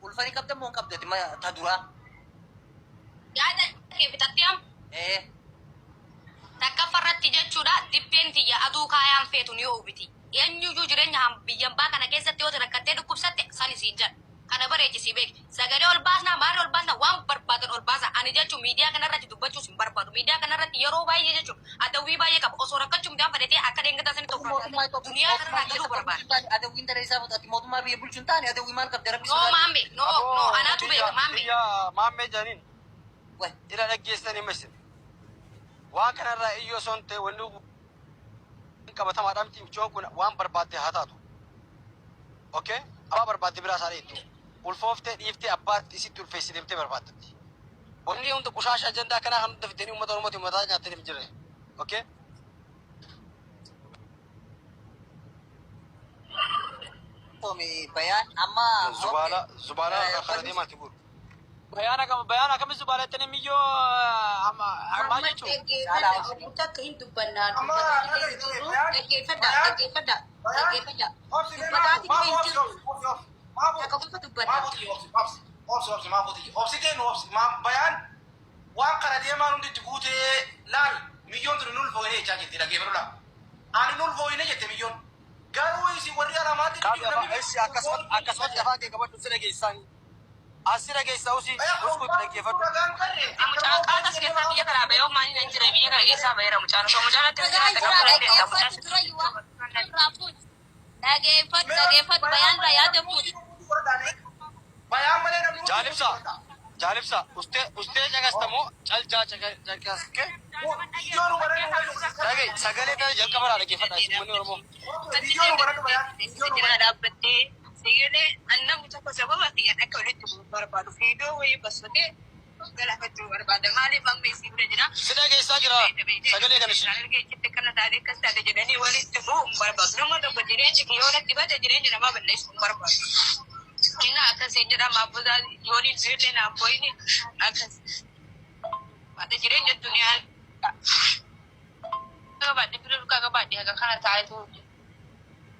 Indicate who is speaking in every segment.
Speaker 1: ulfani qabda moo qabdati ma ta dura
Speaker 2: yaada kee bitattiam takka farratti jechuudha dibbeen tiyya aduu kaayaan feetu ni oobiti eenyuyyuu jireenya biyyan baa kana keessatti yoo rakkattee dhukkubsatte sani siin jedha kana bareechisii beeki sagalee ol baasnaa maali ol baasnaa waan barbaadan ol baasa ani jechuun miidiyaa kanarratti dubbachuus hin barbaadu miidiyaa kanarratti yeroo baay'ee jechuun adawwii baay'ee qaba osoo rakkachuu midhaan fedhatee akka deengata sani tokko duniyaa kanarraa galuu barbaada.
Speaker 1: Adawwiin daree isaa fudhate mootummaa biyya bulchuun taane adawwii maal qabde rabbi
Speaker 2: no maambe no anaatu beeka
Speaker 3: maambe janiin ila dhaggeessanii masin waan kanarraa iyyoo son ta'e wanni qabatamaadhaan timchoon kun waan barbaadde haa taatu okay abaa barbaadde biraa isaa dheettu ulfooftee dhiiftee abbaatti isitti ulfeessi deemtee barbaaddatti wanni hunda qushaasha ajandaa kanaa kan hunda fidanii uummata oromootiin mataa nyaattanii jirre okay
Speaker 1: bayaan amma
Speaker 3: zubaala kana deemaati buru
Speaker 4: bayana kami zubaala tani miyo amma jechu
Speaker 2: takka hin dubbannaa dhaggeeffadha dubbataati hin jiru takka qofa dubbadha
Speaker 5: bayaan waan kana deemaan hundi itti guutee laal miyyoon tuni nul fooyine jechaa jirti dhaggeeffadhu ani nul fooyine jette miyyoon garuu isi warri alamaatti
Speaker 3: akkasumatti afaan kee qabadhu sira geessaan asira geessaa usii usku dhaggeeffadhu
Speaker 2: mucaan qaatas keessaa biyya kanaa bayoo maanii nan jira biyya kana keessaa bayera mucaan osoo mucaan atti dhaggeeffadhu bayaan irraa yaada fuuti
Speaker 5: bayaan malee namni
Speaker 3: jaalibsa ustee cagastamoo calcaa cagaske sagalee kana jalqabarraa dhaggeeffadha uummanni oromoo
Speaker 2: dhaabbattee sagalee annamu tokko sababa xiyyan akka walitti barbaadu fiidoo wayii basfatee galaafachuu barbaada maaliif amma isii bira jira
Speaker 3: sida geessaa jira sagalee kana shi
Speaker 2: argeechitti kana taatee akkas taate jedhanii walitti bu'u hin barbaadu nama tokko jireenyi kiyyoolatti bata jireenya namaa balleessu hin barbaadu ina akkasii jedha maafuusaa yooniin sirrii naaf boyini akkas bata jireenya duniyaan gabaadhe fira dukaa gabaadhe haga kana taayetu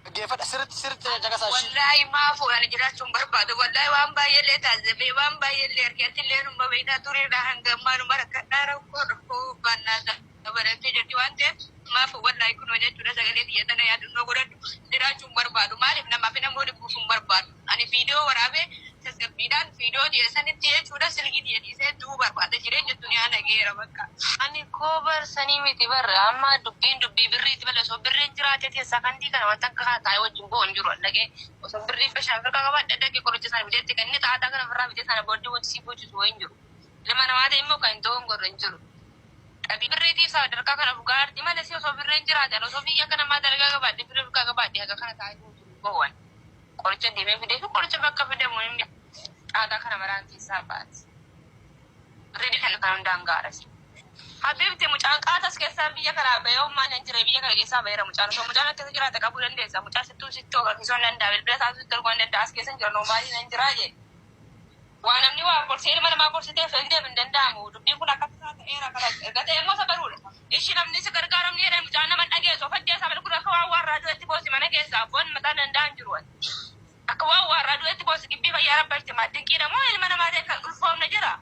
Speaker 3: dhaggeeffadha sirritti cagasaa shi
Speaker 2: wallahi maafu ani jiraachuun barbaadu wallahi waan baay'eellee taasifamee waan baay'eellee argeettillee numma beektaa tureedha hangammaa numa rakkadhaa rakkoo bannaa dabalatee jirti waan ta'eef maafu wallahi kunoo jechuudha sagalee xiyyatana yaadannoo godhadhu jiraachuun barbaadu maaliif namaaf namoo dhibbuusuun barbaadu ani viidiyoo waraabee tasgabbiidhaan viidiyoo dhiyeessanitti jechuudha silgii dhiyeessee duu barbaada jireenya duniyaa nageera bakka ani koobar sanii miti barra amma dubbii birriiti bala osoo birriin jiraate teessaa kantii kana wanta akka kana taa'ee wajjin bo'oon jiru dhagee osoo birrii bishaan firqa qabaadha dhagee qoricha sana biteetti kan inni xaataa kana firraa bitee sana booddee wanti sii boocisu wayin jiru ilma namaa ta'e immoo kan hin ta'uun gorra hin jiru dhabii birriitiif sadarkaa kana dhugaa arti malee si osoo birriin jiraate osoo biyya kana maa dalagaa qabaadhe firrii firqa qabaadhe haga kana taa'ee bo'oon qoricha deemee fidee fi qoricha bakka fidamu hin xaataa kana maraan keessaa baati birrii kan hundaan gaarasi habibti mucaan qaatas keessaa biyya kanaa bayoo maan hin jire biyya kana keessaa bayera mucaan osoo mucaan akka jiraate qabuu dandeessa mucaan sittuu sitti ogarsiisuu hin danda'a bilbila isaa sitti arguu hin danda'a as keessa hin jiru noomaalii hin jiraa jee waa namni waa gorsee ilma namaa gorsitee fendeef hin danda'amu dubbiin kun akka tasaa ta'eera kana erga ta'e immoo sabaruudha ishi namni si gargaaramni jedhee mucaan nama dhageessu faddee isaa balgura akka waan warraa du'etti boosi mana keessaa abboon mataan danda'an jiru akka waan warraa du'etti boosi gibbii fayyaa rabbaatti maddinqiidha moo ilma namaa ta'e kan ulfoomne jira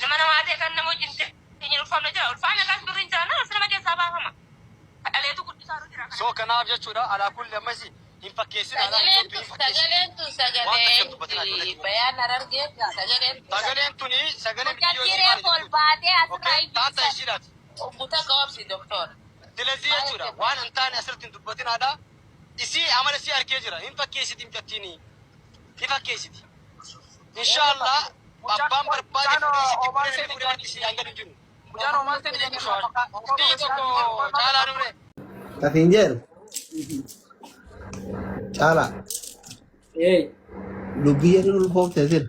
Speaker 2: nama namaa ta'e kan nama wajjin ta'e ulfaamne jira ulfaamne akkas birriin jira nama nama keessaa baafama dhaleetu guddisaatu jira
Speaker 3: soo kanaaf jechuudha alaa kulli ammas hin fakkeessin
Speaker 2: sagaleen tun sagalee bayaan arargee
Speaker 3: sagaleen tuni sagalee
Speaker 2: jiree ol baatee
Speaker 3: taata ishiidhaati
Speaker 2: buta qabsi doktor
Speaker 3: dilazii jechuudha waan hin taane asirratti hin dubbatinaadha isii amala isii arkee jira hin fakkeessiti himtattiini hin fakkeessiti inshaallah abbaan barbaade fudhee isii hanga hin jiru
Speaker 4: mucaan maal ta'e
Speaker 3: biyyi tokko caalaa dhumre
Speaker 6: Katinjel Chala Lubbiyyeen ulfoofte sir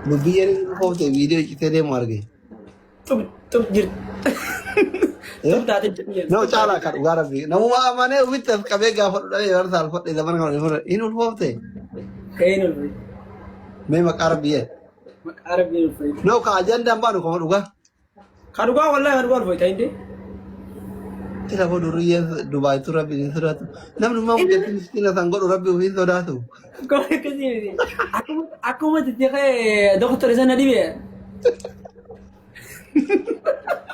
Speaker 6: Lubbiyyeen ulfoofte viidiyoo citee deemu arge
Speaker 4: Tub jir
Speaker 6: No chala kan dhugaa rabbi namuma amanee ufitti as qabee gaafa dhudhame barsa alfadhe zaman kana hin ulfoofte mee maqaa rabbiyyeen No ka ajandaan baanu kama dhugaa
Speaker 4: Kadugaa wallahi kadugaa ulfoofte inde
Speaker 6: Kira bodu riya Dubai tu Rabbi ni suratu. Namni mau jadi miskin atang godu Rabbi uhin suratu.
Speaker 7: Kau kesini. Aku mau jadi kayak dokter sana di be.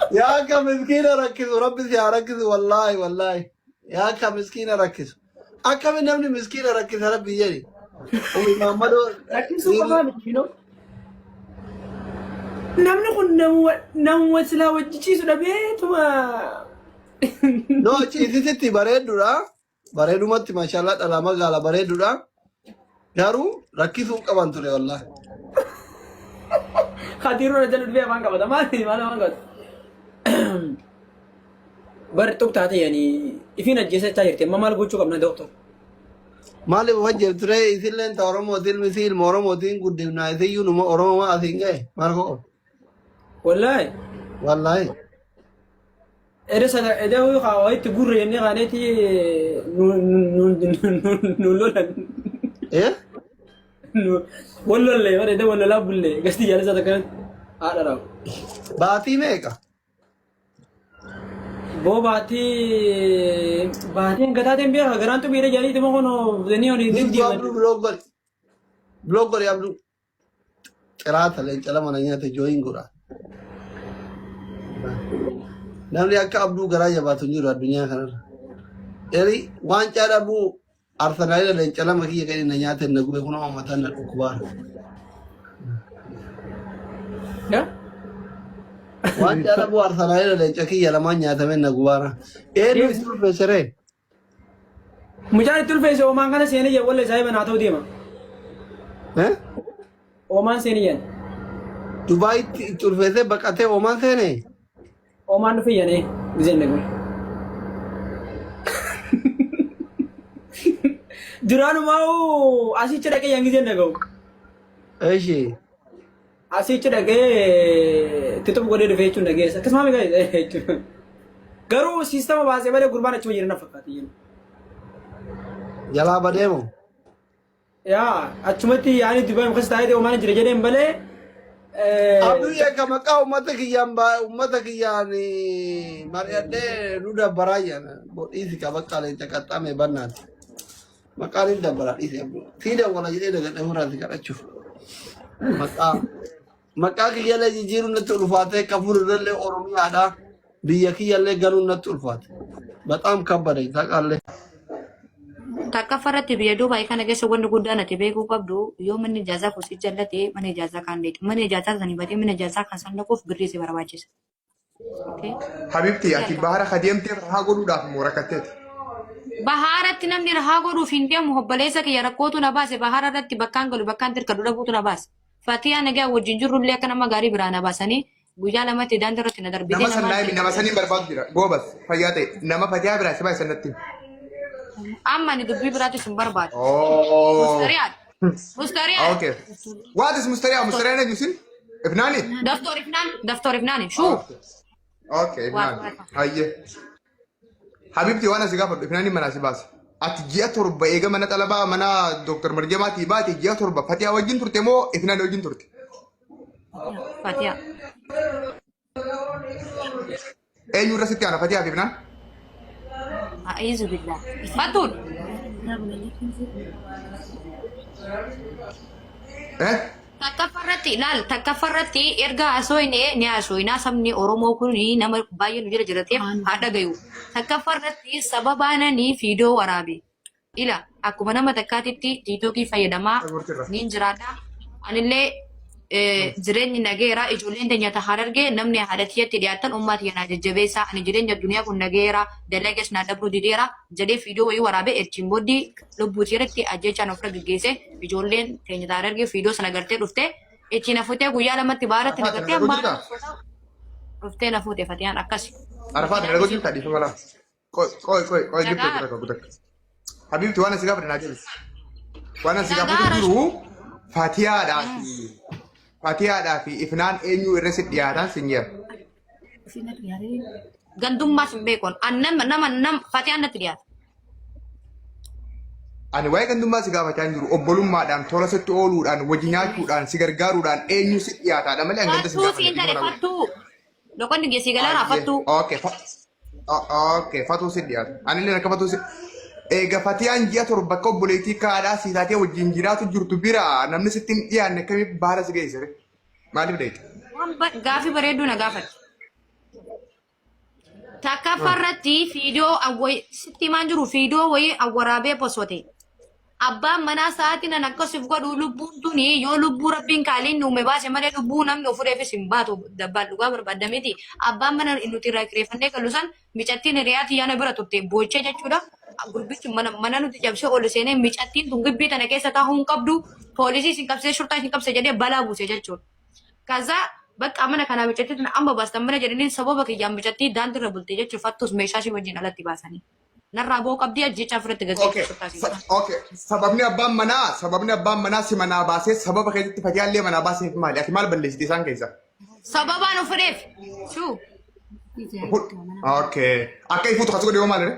Speaker 6: Ya ka miskin rakis Rabbi si rakis wallahi wallahi. Ya ka miskin rakis. Akka me namni miskin rakis Rabbi jadi. Oh Muhammadu
Speaker 7: Rakis apa you know? Namni kun namu sila wajji sudah be cuma.
Speaker 6: No ciiti bareedudha. Bareedumatti mashallah dhala magaala bareedudha. Garuu rakkisuu qaban ture wallahi.
Speaker 7: Khatiru na jalur be manga bada mali mana manga. Bar tuk taate yani ifina jese chayirte mamal gochu qabna doctor.
Speaker 6: Maaliif wajjir ture isilleen ta Oromootiin misi ilma Oromootiin guddifna isiyyuu numa Oromoo asiin gahe maal koo.
Speaker 7: Wallahi.
Speaker 6: Wallahi.
Speaker 7: Ada sana ada hu kawai tu guru yang ni kan itu nulolan.
Speaker 6: Eh?
Speaker 7: Wallole ada wallala bulle. Gasti jalan sana kan ada rau.
Speaker 6: Baatii meeqa?
Speaker 7: Bo bati yang kata tem biar garan tu biar jadi tu mau kono ni orang ini dia.
Speaker 6: Blog gori abdu. Cerita le cala mana nyata join gora. Namni akka abduu garaa jabaatu jiru addunyaa kanarra. Eri waan caala abduu Arsenal leenca lama kiyya kan na nyaata na gube kuna mataan na dhukkubaara.
Speaker 7: Ya?
Speaker 6: Waan caala abduu Arsenal leenca kiyya lama nyaatame na gubaara. Eri isul fesere.
Speaker 7: Mujaan itul fese oman kana seni ya walle sai bana tau dima.
Speaker 6: Eh?
Speaker 7: Oman seni yan.
Speaker 6: Dubai isul fese bakate Oman sene.
Speaker 7: Oman fi yani bizen nego. Duranu mau asih cerake yang bizen nego.
Speaker 6: Eshi.
Speaker 7: Asih cerake tutup gode de fechu nege. Kesma me guys. Garu sistem bahasa bale gurbana cuma jirna fakati.
Speaker 6: Jala bademo.
Speaker 7: Ya, acumati yani Dubai mukasta ide Oman jere mbale.
Speaker 6: Abduu ya maqaa ummata kiyyaani mari'adhee nu dabbaraa jana dhiisi ka bakka leenca qaxxaame bannaati maqaan hin dabbaraa dhiisi abduu siida wala jedhee dagadhee muraasi kadhachuuf maqaa kiyyallee jijjiiruun natti ulfaatee kafururrellee Oromiyaadha biyya kiyyallee galuun natti ulfaate baxaam kabbade taqaallee.
Speaker 8: Takka farratti biyya Duubaay kana keessa wanni guddaan ati beekuu qabdu yoo manni ijaazaa kuusi jallate mana ijaazaa kan deetu mana ijaazaa sanii batee mana ijaazaa kan sandaquuf birrii si barbaachisa.
Speaker 9: Habibti ati bahara kadeemtee rahaa godhuudhaaf moo rakkatteeti?
Speaker 8: Bahaaratti namni rahaa godhuuf hin deemu obboleessa kiyya rakkootu na baase bahaara irratti bakkaan galu bakkaan tirkadhu dhabuutu na baase. Fatiyaa nagaa wajjin jirrullee akka nama gaarii biraa na baasanii guyyaa lamatti daandii irratti na darbitee
Speaker 9: nama saniin barbaadu jira goobas fayyaa ta'e nama fatiyaa biraa si baay'isan natti.
Speaker 8: Amma ni dubbii biraatti sun barbaadu. Mustariyaad.
Speaker 9: Okay. What is Mustariyaad? Mustariyaad eenyu sin? Ifnaani?
Speaker 8: Daftoor Ifnaani. Shuu.
Speaker 9: Okay, Ifnaani. Hayyee. Habibti waan asii gaafadhu Ifnaani mana si baase. Ati ji'a torba eega mana xalabaa mana Dr. Marjamaatii baate ji'a torba Fatiyaa wajjin turte moo Ifnaani wajjin turte?
Speaker 8: Fatiyaa.
Speaker 9: Eenyu irra sitti aana Fatiyaa fi Ifnaan?
Speaker 8: A'udhu billah. Fatul. Takka farratti erga asoine ni asoina sabni Oromoo kun nama baay'ee nu jira jirateef haadha gayu. Takka farratti sababaana ni fiidoo waraabe. Ila akkuma nama takkaatitti tiitookii fayyadamaa niin jiraadha. Anillee jireenyi nageera ijoolleen teenya tahaan argee namni haadhatiyatti dhiyaatan ummati yana jajjabeessa ani jireenya duniyaa kun nageera dalages na dabru dideera jedhee fiidoo wayii waraabee erchiin booddee lubbuutii irratti ajjechaan ofirra gaggeesse ijoolleen teenya tahaan argee fiidoo sana gartee dhuftee ittiin hafutee guyyaa lamatti baaratti nagartee ammaa dhuftee na fuute Fatiyaan akkasi.
Speaker 9: Arafaan dalagaa jirta dhiifa mala. Qoy gibtee takka gutakka. Habibti waan asii gaafate naa jedhis. Waan asii gaafate jiru Fatiyaadhaa fi Ifnaan eenyu irra si dhiyaatan sin jira.
Speaker 8: Gandummaa sin beekon nama Fatiyaan natti dhiyaata.
Speaker 9: Ani waa'ee gandummaa si gaafachaa jiru obbolummaadhaan tola sitti ooluudhaan wajji nyaachuudhaan si gargaaruudhaan eenyu si dhiyaataadha malee hanganta si
Speaker 8: Fattuu siin tare fattuu. Lokonni geessi galaanaa fattuu.
Speaker 9: Okay. Okay, fatuu si dhiyaatu. Ani illee akka fatuu si. Egaa fatiyaan ji'a torba akka obboleettii kaadhaa si taatee wajjin jiraatu jirtu bira namni sitti hin dhiyaanne akkamii baara si geessire? Maaliif dheedha?
Speaker 8: Gaaffii bareedduu na gaafate. Takka farratti fiidiyoo sitti himaan jiru fiidiyoo wayii waraabee posote. Abbaan manaa sa'aatii nan akkasuuf godhu lubbuun tuni yoo lubbuu rabbiin kaaliin uume baase malee lubbuu namni ofuudheefis hin baatu dabbaan dhugaa barbaadamiti. Abbaan mana nuti irraa kireeffannee kallu san micattiin hiriyaatti yaana bira turte boochee jechuudha. Gurbichi mana nuti cabsee ol seenee micattiin tun gibbii tana keessa taa'uu hin qabdu poolisii sin qabsee shurtaa sin qabsee jedhee balaa buuse jechuudha. Kaza bakka mana kana micattii tun amma baastan mana jedhanii sababa kiyyaan micattii daandii irra bulte jechuudha fattus meeshaa si wajjin alatti baasanii. Narraa boo qabdii ajjeechaa fudhatte gaggeessu.
Speaker 9: Okay. Sababni abbaan manaa si manaa baasee sababa keessatti fatiyaallee manaa baaseef maali? Ati maal balleessite isaan keessa?
Speaker 8: Sababaan ofireef. Shuu.
Speaker 9: Okay. Akka ifuutu kasu godhe maali?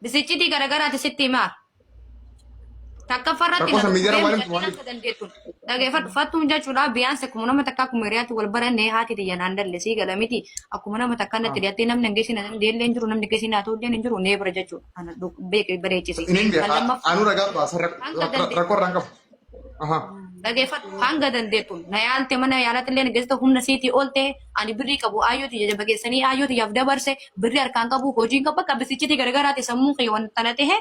Speaker 8: Bisichitii garagaraati sitti himaa. Takka farratti dhageeffadhu fattuun jechuudha biyyaansi akkuma nama takka akkuma hiriyaatti wal barannee haati xiyya naan dalle sii gala miti akkuma nama takka natti dhiyattee namni hangeessin deellee hin jiru namni geessin haa ta'u hin jiru nee bira jechuudha kana beekee bareechise.
Speaker 9: Anu ragaa baasa rakkoo irraan qabu.
Speaker 8: Dhageeffadhu hanga dandeettuun na yaalte mana yaalatti illee geessita humna siitii oolte ani birrii qabu aayyooti jabageessanii aayyooti yaaf dabarse birrii harkaan qabu hojiin qabu akka bisichitii garagaraati sammuu kiyya waan tana ta'e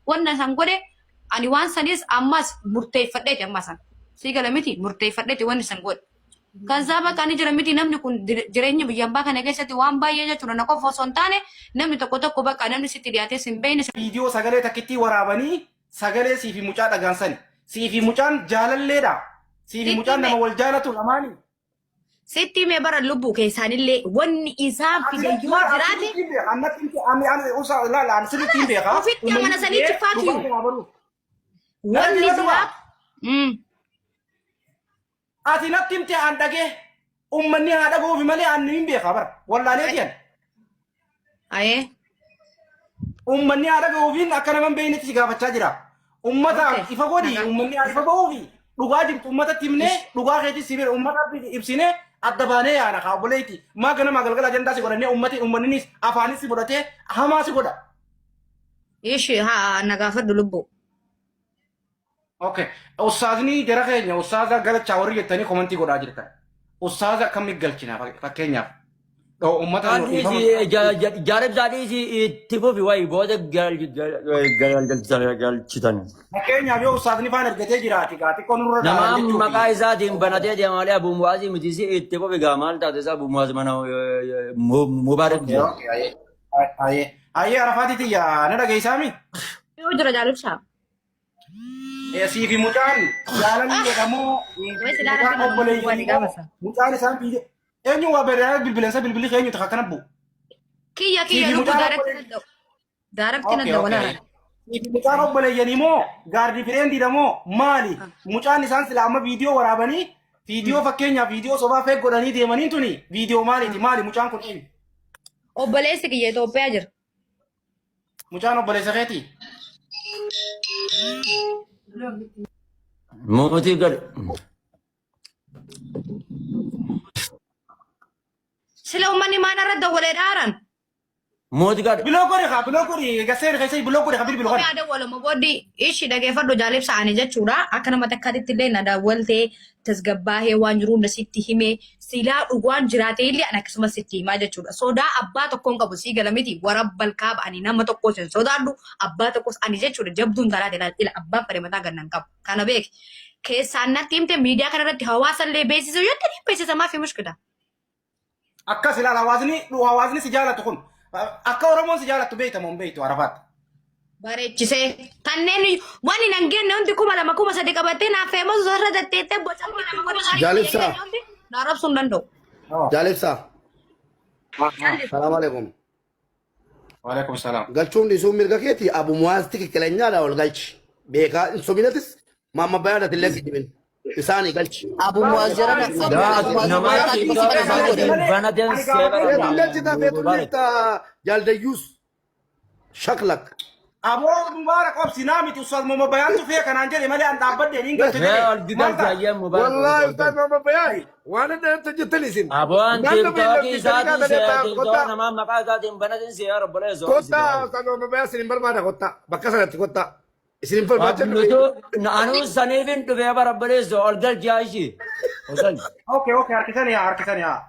Speaker 8: wanna san godhe ani waan sanis ammas murteeffadheeti ammasan sii gala miti murteeffadheeti wanni san godhe kansaa bakka ani jira miti namni kun jireenya biyya ambaa kana keessatti waan baay'ee jechuudha na qofa osoo hin taane namni tokko bakka namni sitti dhiyaatee sin beeyne.
Speaker 5: Viidiyoo sagalee takkitti waraabanii sagalee siifi mucaa dhagaansani siifi mucaan jaalalleedha siifi mucaan nama wal jaalatu lamaani.
Speaker 8: Sitti mee bara lubbuu keessaanillee wanni isaan fide yoo jiraate. Ofitti amana saniitti faatu. Wanni isaa.
Speaker 5: Ati natti himte aan dhagee ummanni haa dhagoofi malee aan hin beekaa bara wallaalee jiran.
Speaker 8: Ayee.
Speaker 5: Ummanni haa dhagoofiin akka nama hin beeknetti si gaafachaa jira. Ummata ifa godhi ummanni haa ifa ba'uufi dhugaa jirtu ummatatti himnee dhugaa keetti si bira ummata ibsinee adda baanee yaana kaaboleeti maa ganama galgala ajandaa si godhannee ummanninis afaanis si godhatee hamaa si godha.
Speaker 8: Ishi haa na gaafadhu lubbuu.
Speaker 5: Okay. Ustaazni jara keenya ustaaza galchaa warri jettanii komantii godhaa jirtan. Ustaaza akkamitti galchina fakkeenyaaf. Uummata
Speaker 10: jaaribsaadhiis itti fufi wayi booda galchitan.
Speaker 5: Fakkeenyaaf yoo ustaazni faan argatee jiraati gaa xiqqoo nurra
Speaker 10: nama maqaa isaatiin banatee deemalee abumuwaazii mitisi itti fufi gaa maal taate isaa abumuwaaz mana mubaarak jira.
Speaker 5: Ayyee arafaatiiti yaa na dhageessaami.
Speaker 8: Yoo jira jaalibsaa.
Speaker 5: Siifi mucaan jaalalli jedhamu mucaan isaan fiide eenyu waa beeraa bilbileensa bilbilli keenyu takka kana bu.
Speaker 8: Kiyya lubbuu daarakti nadda walaala.
Speaker 5: Siifi mucaan obboleeyyanii moo gaardii fireendiidha moo maali mucaan isaan sila amma viidiyoo waraabanii viidiyoo fakkeenyaaf viidiyoo sobaa feeg godhanii deemanii tuni viidiyoo maaliiti maali mucaan kun eenyu.
Speaker 8: Obboleessi kiyya Itoophiyaa jira.
Speaker 5: Mucaan obboleessa keetii.
Speaker 10: Mootii gad.
Speaker 8: Sila uummanni maal irra dawwalee dhaaran?
Speaker 10: Mootii gad.
Speaker 5: Biloo godhe gaseera keessatti biloo godhe bilbil godhe.
Speaker 8: Yaada waluma godhi ishi dhageeffadhu jaalibsaanii jechuudha. Akka nama takkaatti illee na daawwaltee tasgabbaahee waan jiru hunda sitti himee silaa dhugaan jiraatee illee an akkasumas sitti himaa jechuudha. Sodaa abbaa tokkoon qabu sii gala miti warabbal kaaba ani nama tokko sin sodaadhu abbaa tokkos ani jechuudha jabduun talaate ila abbaan fadhe mataa gannan qabu. Kana beeki keessaan natti himte miidiyaa kanarratti hawaasa illee beeksisuu yoo ta'e beeksisamaa fi mushkila.
Speaker 5: Akkas ilaala hawaasni si jaalatu kun akka Oromoon si jaalattu beektamu hin beektu arafaatti.
Speaker 8: Bareechisee kanneen waan hin hangeenye hundi 2,300 qabattee naaf fe'amu sarara datteettee boca
Speaker 6: Jaalibsaa.
Speaker 8: Na arrabsuu hin danda'u.
Speaker 6: Jaalibsaa. Salaam alaikum.
Speaker 5: Waalaikum salaam.
Speaker 6: Galchuun dhiisuu mirga keeti abumuwaas tikkilenyaadha ol galchi. Beekaa hin sobinatis maamma bayaadha illee gidimin. Isaanii galchi.
Speaker 10: Abumuwaas jedhama. Banateen seera.
Speaker 6: Illee cita feetullita jaaldayyuus shaklak.
Speaker 5: Abo Mubarak obsinaa miti Ustaz Mama Bayaan tufee kanaan jedhe malee an dhaabbadde niin galcha
Speaker 10: Mee
Speaker 5: jedhe.
Speaker 10: ol didalti ayyaan mubarak.
Speaker 6: والله استاذ ماما بياي وانا انت جبت لي سن
Speaker 10: Abaan tiktokii isaatiin tiktokii namaa maqaa isaatiin banatin si yaa rabbi leesoo.
Speaker 6: كوتا استاذ ماما بياي سن بربادا كوتا بكسرت كوتا سن بربادا
Speaker 10: Ablutu anuu saniifin dhufee bara rabbi leesoo ol galchaa ishii. Osan.
Speaker 5: Okay harkisanii haa.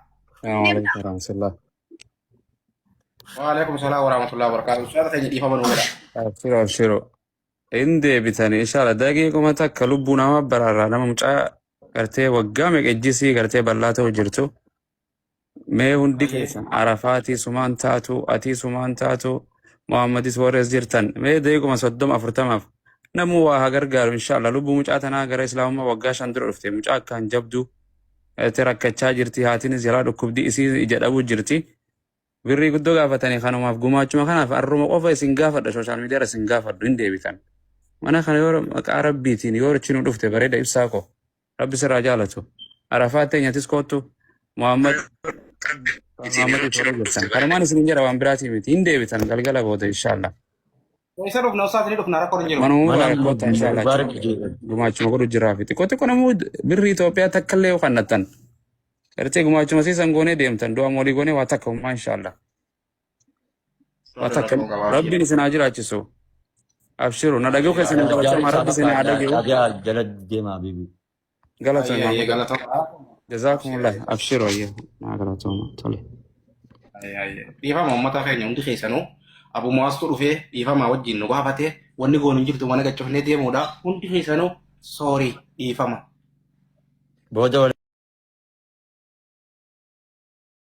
Speaker 11: Assalamualaikum warahmatullah.
Speaker 5: Waalaikum salaam warahmatullahi wabarakatuh. Ustaz ta'e dhiifama nu godha.
Speaker 11: Abshiro. Inde bitanii inshallah daqiiquma takka lubbuu nama baraarraa nama mucaa gartee waggaa meeqejjisii gartee bal'aa ta'u jirtu. Mee hundi keessan Arafaatii sumaan taatu, atii sumaan taatu, Muhammadis warrees jirtan. Mee daqiiquma 30-40 namuu waa haa gargaaru inshallah lubbuu mucaa tanaa gara islaamummaa waggaa 5 dura dhufte mucaa akkaan jabdu rakkachaa jirti haatiinis jalaa dhukkubdii isii ija dhabuu jirti. Birrii guddoo gaafatanii kanumaaf gumaachuma kanaaf arruma qofa isin gaafadha sooshaal miidiyaa isin gaafadhu hin deebitan. Mana kana yoo maqaa rabbiitiin yoo richinu dhufte bareeda ibsaa ko rabbi sirraa jaalatu. Arafaat teenyatis kootu Muhammad jirtan. Kanumaan isin jira waan biraatii miti hin deebitan galgala booda inshallah.
Speaker 5: Isa dhufna Ustaz ni dhufna rakkoo hin jiru.
Speaker 11: Manuma barakkoota inshallah. Gumaachuma godhu jiraa fiti. Kooti kun ammoo birrii Itoophiyaa takkallee yoo kannattan. Ertee gumaachuma siisan goonee deemtan du'a moolii goonee waa takka ummaa inshallah. Waa takka rabbiin isin haa jiraachisu. Abshiru na dhaguu keessan hin qabachaa rabbi isin haa dhaguu.
Speaker 10: Jala deemaa bibi.
Speaker 11: Galatoomaa. Jazakumullah. Abshiru ayya. Naa galatooma. Tole.
Speaker 5: Dhiifama uummata keenya hundi keessanuu Abu Muwaaztu dhufee dhiifama wajjin nu gaafatee wanni goonu hin jirtu mana gachofnee deemuudha hundi keessanuu soorii dhiifama.
Speaker 10: Booda